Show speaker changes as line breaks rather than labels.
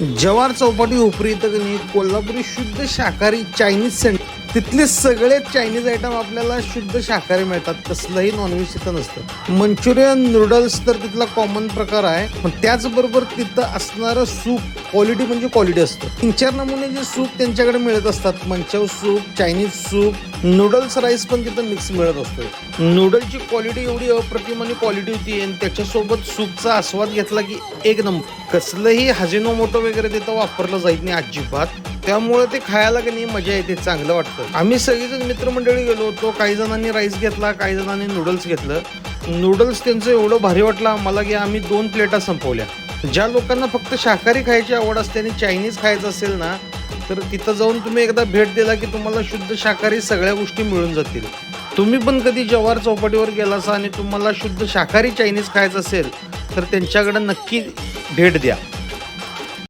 जवार चौपाटी उपरी इथं की नाही कोल्हापुरी शुद्ध शाकाहारी चायनीज सेंटर, तिथले सगळे चायनीज आयटम आपल्याला शुद्ध शाकाहारी मिळतात. कसलंही नॉनव्हेज तिथं नसतं. मंचुरियन नूडल्स तर तिथला कॉमन प्रकार आहे, पण त्याचबरोबर तिथं असणारं सूप क्वालिटी म्हणजे क्वालिटी असतं. 3-4 नमुन्याचे सूप त्यांच्याकडे मिळत असतात. Manchow soup, Chinese soup, noodles rice पण तिथं मिक्स मिळत असतो. नूडलची क्वालिटी एवढी अप्रतिम आणि क्वालिटी होती आणि त्याच्यासोबत सूपचा आस्वाद घेतला की एक नंबर. कसलंही हजिनोमोटो वगैरे तिथं वापरलं जात नाही अजिबात. त्यामुळे ते खायला की नाही मजा येते, चांगलं वाटतं. आम्ही सगळेजण मित्रमंडळी गेलो होतो. काही जणांनी राईस घेतला, काही जणांनी नूडल्स घेतलं. नूडल्स त्यांचं एवढं भारी वाटलं आम्हाला की आम्ही 2 प्लेटा संपवल्या. ज्या लोकांना फक्त शाकाहारी खायची आवड असते आणि चायनीज खायचं असेल ना, तर तिथं जाऊन तुम्ही एकदा भेट दिला की तुम्हाला शुद्ध शाकाहारी सगळ्या गोष्टी मिळून जातील. तुम्ही पण कधी जवार चौपाटीवर गेला असा आणि तुम्हाला शुद्ध शाकाहारी चायनीज खायचं असेल तर त्यांच्याकडे नक्की भेट द्या.